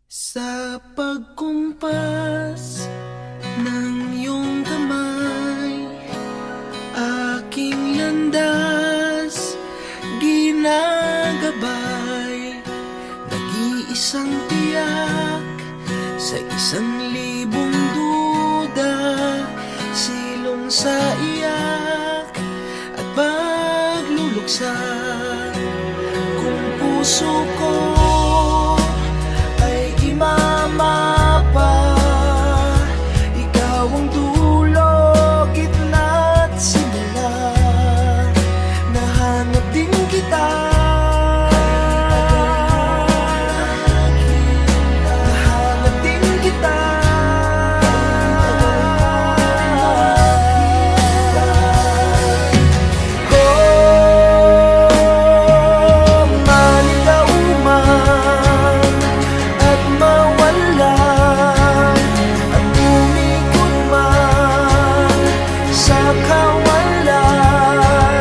Sa pagkumpas ng iyong kamay, aking landas ginagabay. Nag-iisang tiyak sa 1,000 duda, silong sa iyak at pagluluksa. Kung puso ko mapa, ikaw ang dulo, gitna at simula. Nahanap din kita, nahanap din kita. Oh, maligaw man at mawala, at umikot man sa kawalan,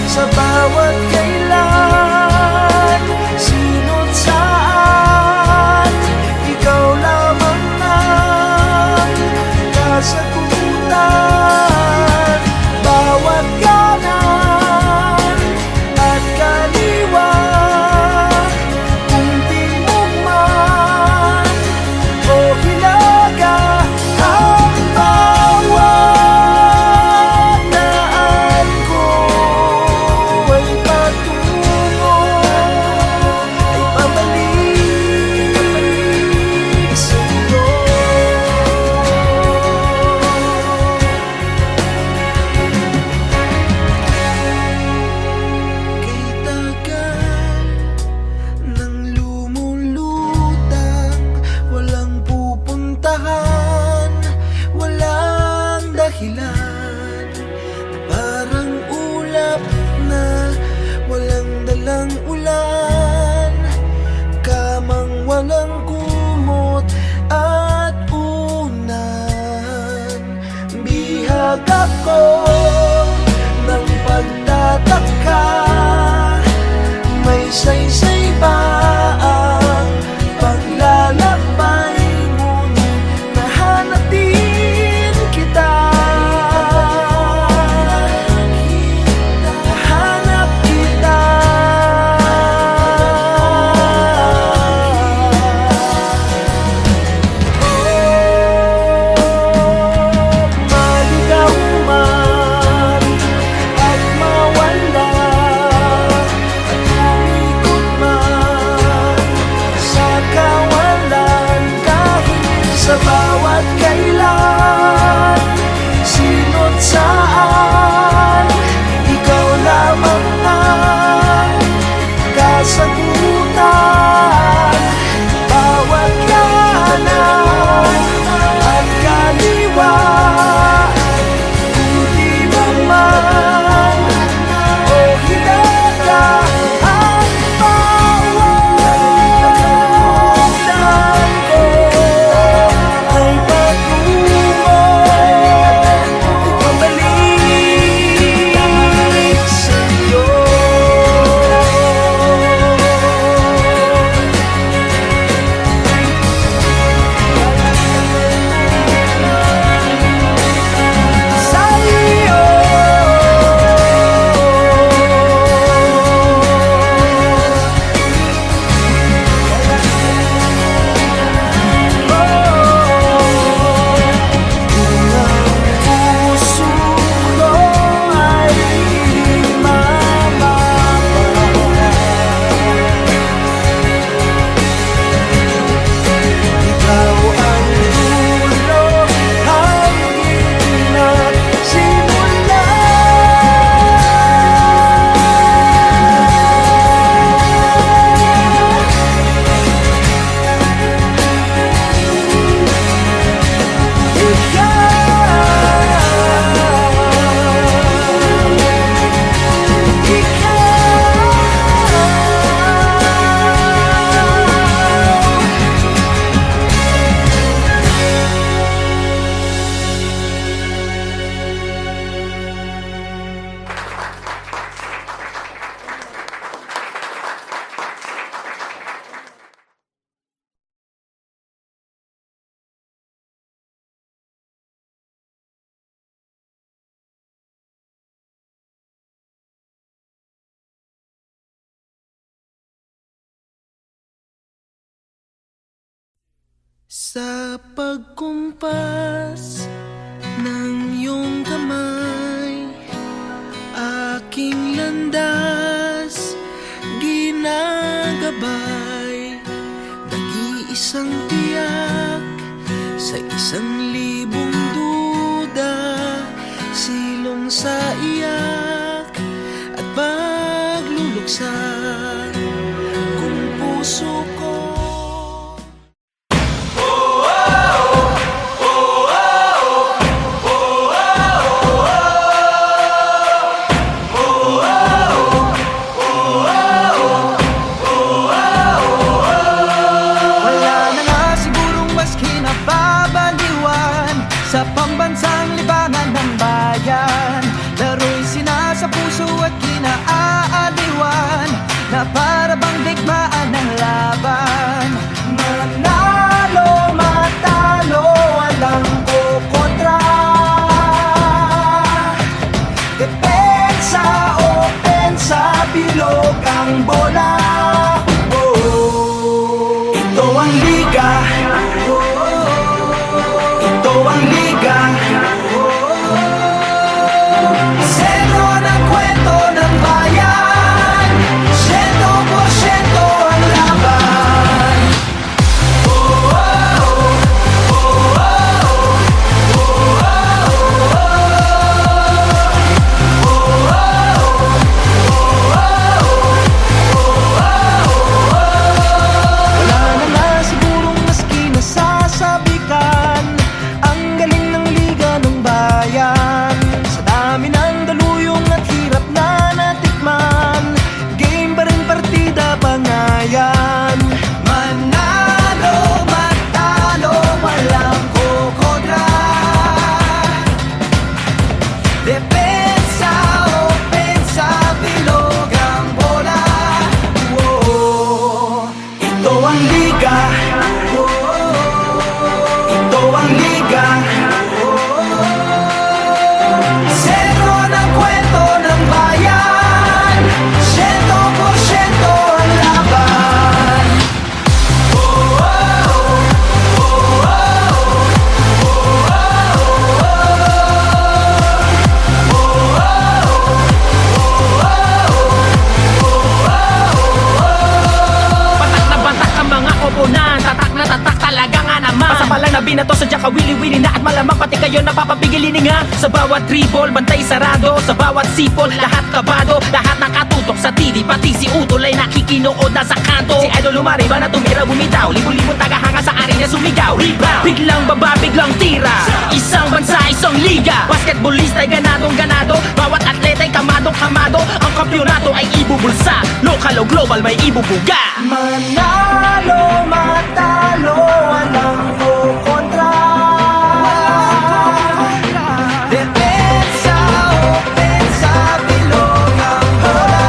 sa bawat kailan, sino't saan, ikaw lamang ang kasagutan. Bawat kanan at kaliwa, kung timog man o hilaga, ang bawat daan ko ay patungo, ay pabalik sa'yo. Kay tagal nang lumulutang, walang pupuntahan, walang dahilan, parang ulap na walang dalang ulan, kamang walang kumot at unan. Bihag ako ng pagtataka, may saysay ba ang paglalakbay, ngunit nahanap din kita, nahanap kita. Oh, maligaw man Sa pagkumpas ng iyong kamay, aking landas ginagabay. Nag-iisang tiyak sa 1,000 duda, silong sa iyak at pagluluksa kung puso ko. Sa pambansang libangan ng bayan, laro'y sinasa puso at kinaaaliwan, na para bang digmaan ng laban. Manalo, matalo, walang kukontra. Depensa, opensa, bilog ang bola. Oh, ito ang liga. Ito ang liga. Sentro ng kwento ng bayan, 100% ang laban. Wala na nga sigurong maski nasasabi ka, ang galing ng liga ng bayan. Sa dami ng daluyong at hirap na natikman, game pa rin partida pa nga yan. Manalo, matalo, walang kukontra. Depensa, opensa, bilog ang bola. Whoa, ito ang liga. Ito ang liga. Sentro ng kwento ng bayan, 100% ang laban. Patak na batak ang mga koponan, tatak na tatak talaga nga naman. Pasapalang na binato sa ka wili-wili na, at malamang pati kayo napapapigilin nga. Sa bawat dribble, bantay sarado, sa bawat sipol, lahat kabado, lahat nakatutok sa TV, pati si Utol ay nakikinood na sa kanto. Si Idol lumariba na tumira bumitaw, libon-libon tagahanga sa arena sumigaw. Rebound, biglang baba, biglang tira, isang bansa, isang liga. Basketballista ay ganadong ganado, bawat atleta ay kamadong kamado. Ang kampyonato ay ibubulsa, lokal o global may ibubuga. Manalo, matalo, walang kukontra. Depensa, opensa, bilog ang bola.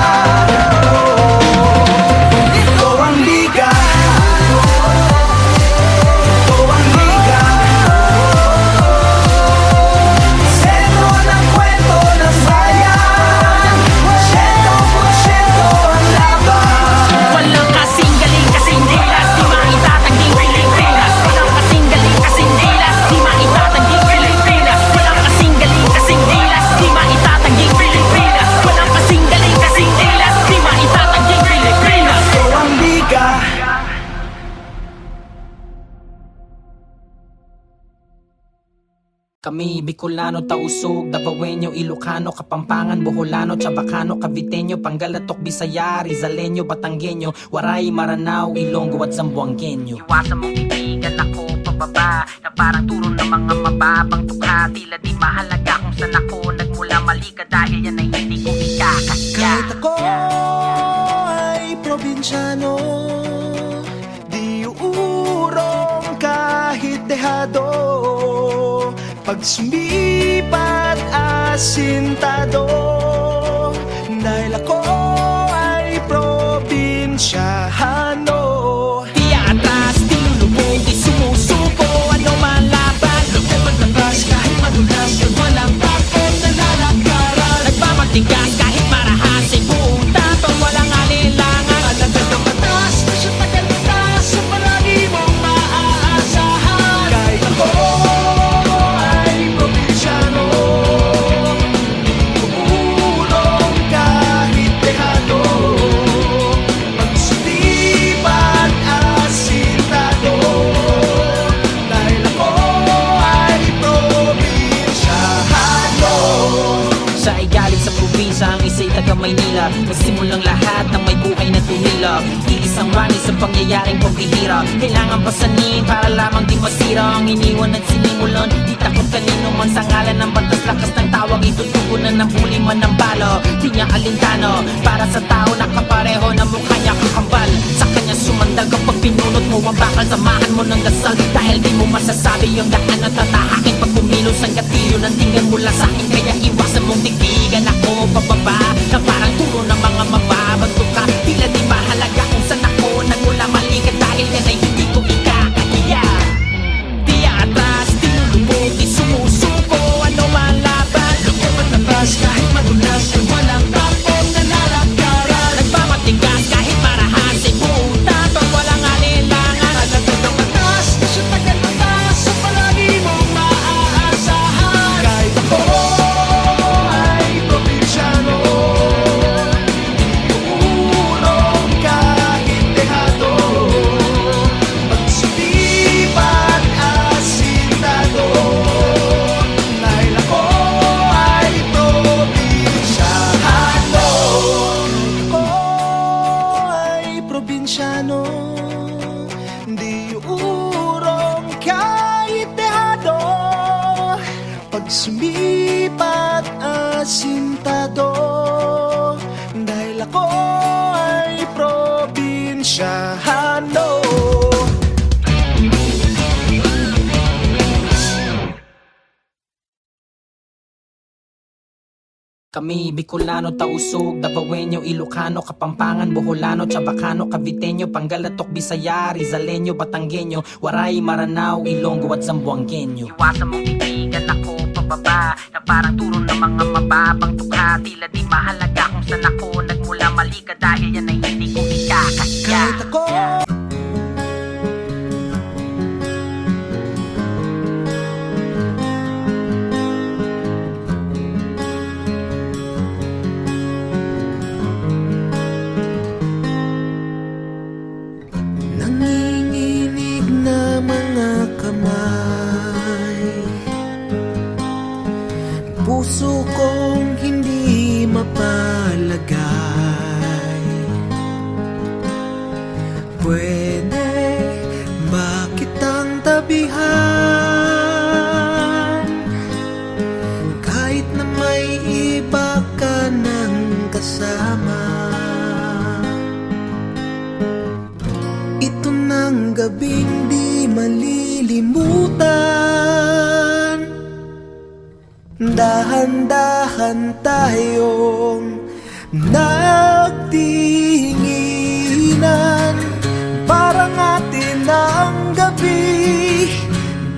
Ito ang liga. Ito ang liga. Sentro ng kwento ng bayan, 100% ang laban. Walang kasing galing, kasing dilas, di maitatanging Pilipinas. Walang kasing galing, kasing dilas, di maitatanging Pilipinas. Walang kasing galing, kasing dilas, di maitatanging Pilipinas. Walang kasing galing, kasing dilas, di maitatanging Pilipinas. Ito ang liga. Kami Bicolano, Tausug, Davaoenyo, Ilocano, Kapampangan, Boholano, Chabacano, Caviteño, Pangalatok, Bisaya, Rizaleño, Batanggenyo, Waray, Maranao, Ilonggo at Zamboangueño. Iwasan mong titigan ako pababa, na parang turo ng mga mababang tukha. Tila di mahalaga kung saan ako nagmula, mali ka dahil yan ay hindi ko ikakasya. Kahit ako ay probinsyano, di uurong kahit dehado. Pag sumipat asintado, dahil ako ay probinsyano. Di atras, di lulubog, di sumusuko, ano man laban. Lupad ng gas kahit madulas, yun walang takot na lalakaran. Nagmamagtigas kahit marahas, ay buong tapang walang alinlangan. Alagad ng batas, na siya tagal-taas, sa palagi mong maaasahan. Marami sa pangyayaring pagbihira, kailangan pasanin para lamang di masira ang iniwan at sinimulan. Di takot kanino man sa ngalan ng batas, lakas ng tawag itutugunan ng huli man ng balo. Di niya alintano para sa tao na kapareho na mukha niya kakambal. Sa kanya sumandag kapag pinunot mo ang bakal, samahan mo ng dasal dahil di mo masasabi yung daan na tatahakin. Pag kumilos ang gatilyo ng tingin mula sa akin, kaya iwasan mong tigtigan ako pababa na parang turo ng mga mababagto ka. Tila di mahalaga kung saan ako nagmula, mali ka dahil yan ay hindi ko ikakahiya. Di atras, di lulubog, di sumusuko, ano man laban. Lukupan na bas kahit madulas ay walang tapon na nalakaran. Nagpapatigas kahit marahasin, buutan pag walang alinlangan. Talatag ng batas, di siya tagal batas, sa palagi mong maaasahan. Kahit ako ay probinsyano, uurong kahit dehado, pagsulipan asintado. Dahil ako ay probinsyano. Ako ay probinsyano, di uurong kahit dehado, pag sumipat asintado. Dahil ako ay probinsyano. Kami Bicolano, Tausug, Davaoenyo, Ilocano, Kapampangan, Boholano, Chabacano, Caviteño, Pangalatok, Bisaya, Rizaleño, Batanggenyo, Waray, Maranao, Ilonggo at Zamboangueño. Iwasan mong titigan ako pababa na parang turo ng mga mababang tukha. Tila di mahalaga kung saan ako nagmula, mali ka dahil yan ay hindi ko ikakahiya. Kahit ako nanginginig na mga kamay, puso kong hindi mapalagay. Pwede ba kitang tabihan, kahit na may iba ka ng kasama? Ito ng gabing di malilimutan, dahan-dahan tayong nagtinginan. Parang atin ang gabi,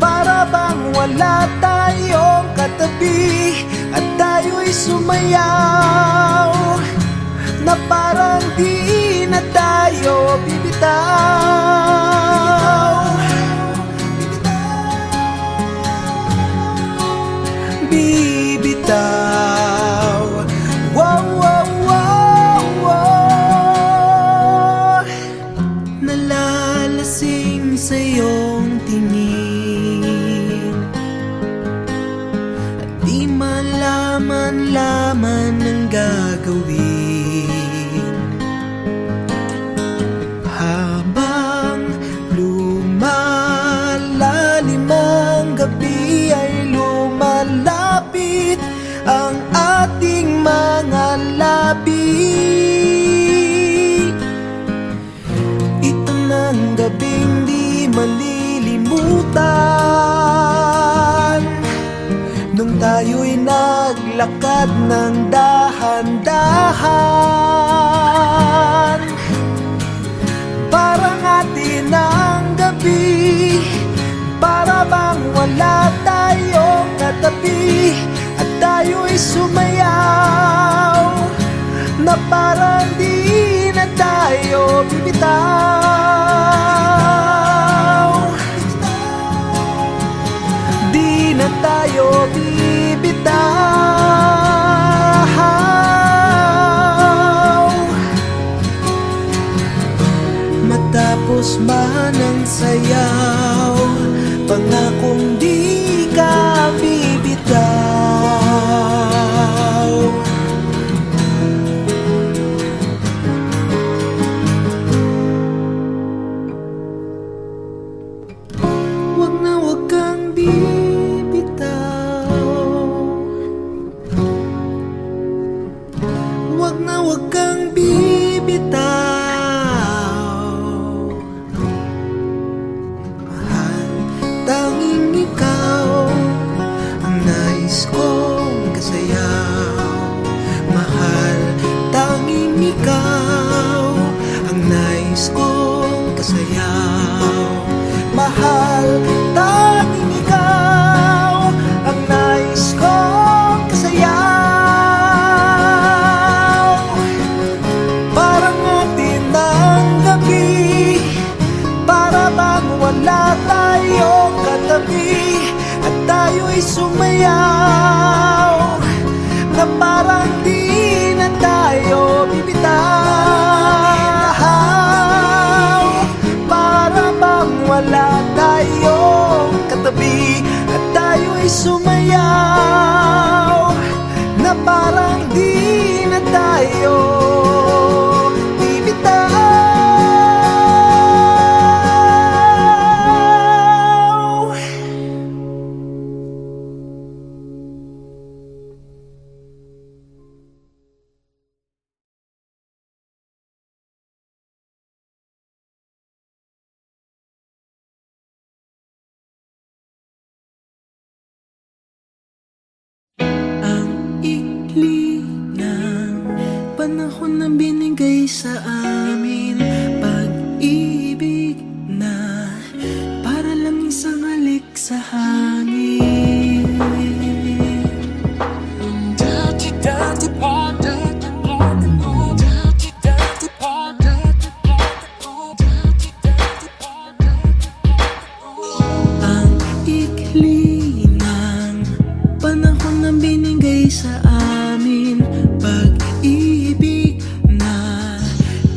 para bang wala tayong katabi, at tayo'y sumayaw na parang di na tayo bibitaw. Bibitaw. Wow, wow, wow, wow. Nalalasing sa iyong tingin, at di malaman-laman ang gagawin. Habang lumalalim ang gabi, ay lumalapit ang ating mga labi. Ito ng gabing di malilimutan, nung tayo'y naglakad ng dahan-dahan. Parang atin ang gabi, para bang wala tayong katabi, at tayo'y sumayaw na parang di na tayo bibitaw. Di na tayo bibitaw. Matapos man ang sayaw, pangakong di ka bibitaw. bibitaw. Mahal, tanging ikaw ang nais kong kasayaw. Mahal, tanging ikaw ang nais kong kasayaw. Mahal, tanging ikaw ang nais kong kasayaw. Parang atin ang gabi, para bang wala tayong katabi, at tayo'y sumayaw, na parang di na tayo bibitaw. Para bang wala tayong katabi, at tayo'y sumayaw, na parang di na tayo bibitaw. Ang ikli ng panahon na binigay sa amin, pag-ibig na para lang isang halik sa hangin. Ang ikli ng panahon na binigay sa amin, pag-ibig na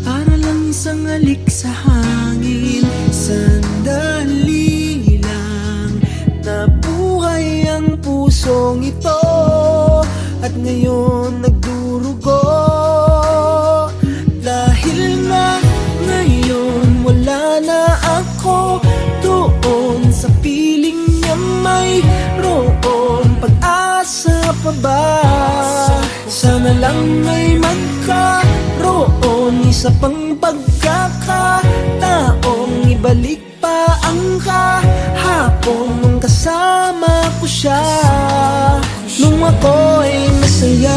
para lang isang halik sa hangin. Sandali lang nabuhay ang pusong ito, at ngayon nagdurugo. Dahil nga ngayon wala na ako doon sa piling niya, mayroon pag-asa pa ba? Sana lang may magkaroon isa pang pagkakataong ibalik pa ang kahapon nung kasama ko siya, nung ako ay masaya,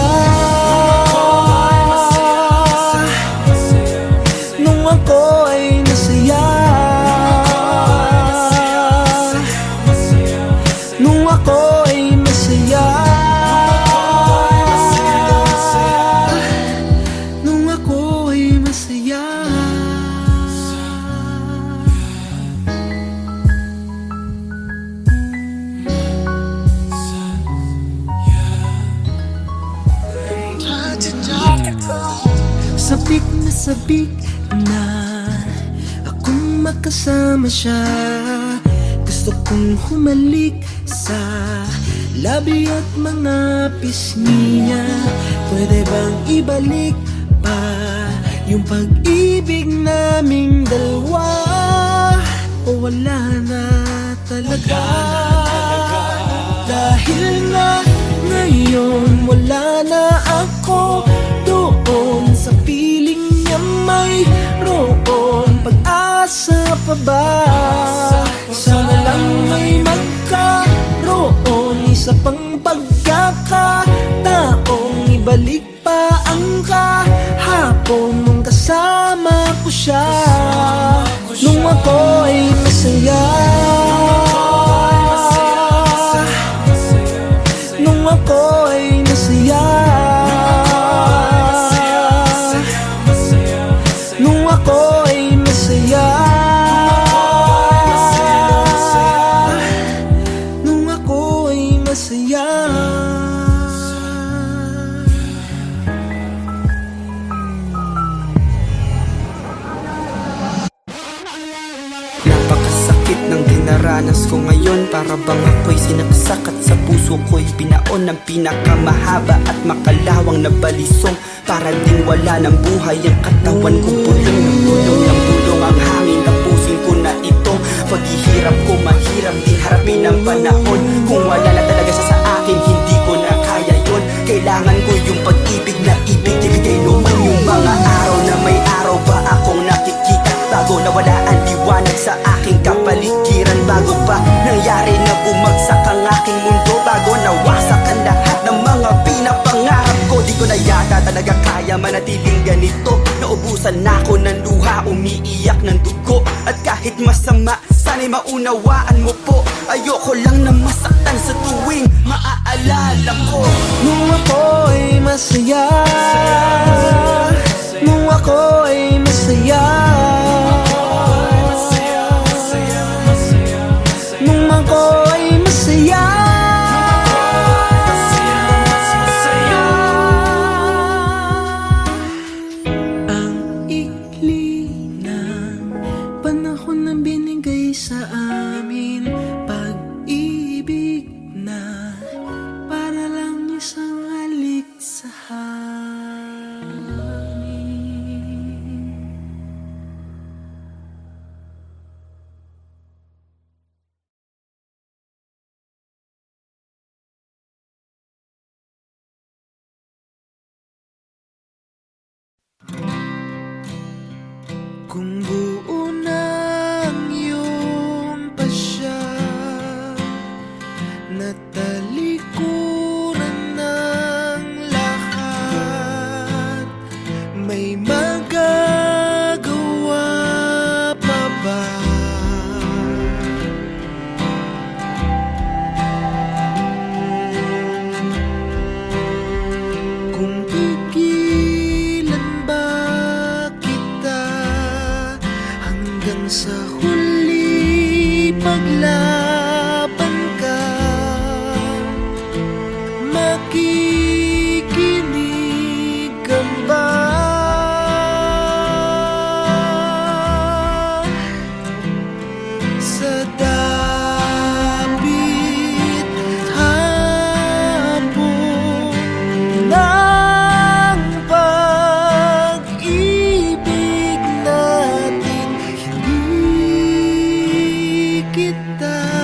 nung ako ay nasaya, nung ako ay masaya, nung ako ay masaya. Sabik na akong makasama siya. Gusto kong humalik sa labi at mga pisngi niya. Pwede bang ibalik pa yung pag-ibig naming dalawa, o wala na talaga? Dahil nga ngayon wala na ako doon sa piling niya, mayroon pag-asa pa ba? Sana lang may magkaroon isa pang pagkakataong ibalik pa ang kahapon nung kasama ko siya, nung ako ay masaya, nung ako ay nasaya, nung ako ay masaya, nung ako ay masaya. Napakasakit ng dinaranas ko ngayon, para bang ako'y sinaksak at sa puso ko'y binaon ng pinakamahaba at makalawang na balisong. Para ding wala ng buhay ang katawan ko, bulong ng bulong ng bulong ang hangin. Tapusin ko na itong paghihirap ko, mahirap din harapin ang panahon. Kung wala na talaga siya sa akin, hindi ko na kaya yun. Kailangan ko yung pag-ibig na ibig, ibigay naman yung mga kaya manatiling ganito. Naubusan na ako ng luha, umiiyak ng dugo. At kahit masama, sana'y maunawaan mo po. Ayoko lang na masaktan sa tuwing maaalala ko. Nung ako'y masaya, nung ako'y masaya, nung ako'y masaya, ang ikli ng panahon na binigay sa amin, pag-ibig na para lang isang halik sa hangin. Kung buo ng iyong pasya, natalikuran ng lahat, may magagawa pa ba? Kung pigilan ba kita hanggang sa huli, paglaban ka, makikinig ka ba? Sa dapit hapon ng pag-ibig natin, hindi kita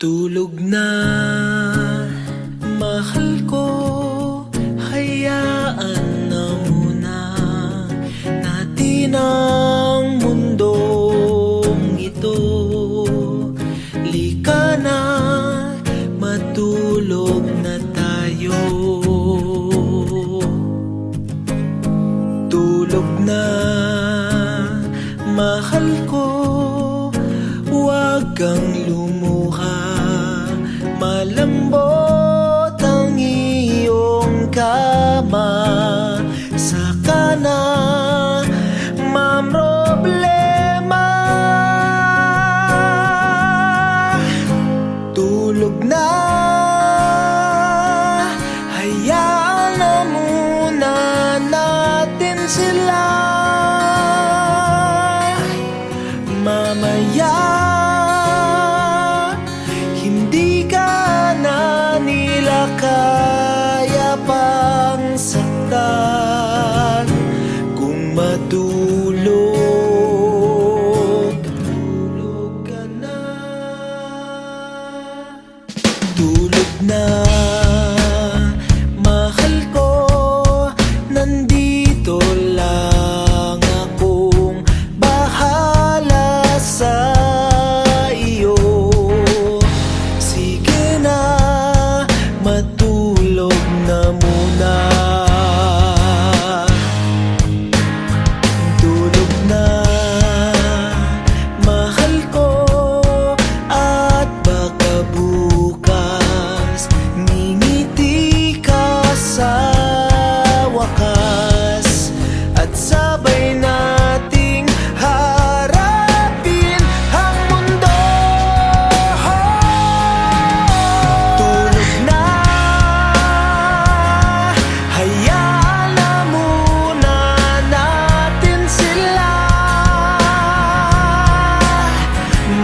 Tulog na, mahal ko, hayaan na muna natin ang mundong ito. Lika na, matulog na tayo. Tulog na, mahal ko, huwag kang lumuha. Malambot ang iyong kama, saka na mamroblema. Tulog na, hayaan na muna natin sila. Mamaya hindi ka na nila kaya pang saktan kung matulog. Tulog ka na, tulog na, mahal ko, nandito lang akong bahala sa iyo. Sige na, matulog na muna. Tulog na, mahal ko, at baka bukas ngingiti ka sa wakas, at sabay nating harapin ang mundo. Tulog na, hayaan na muna natin sila.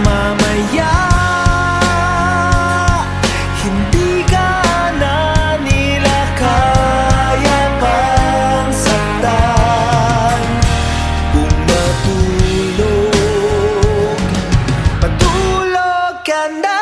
Mamaya hindi ka na nila kaya pang saktan kung matulog. Matulog ka na.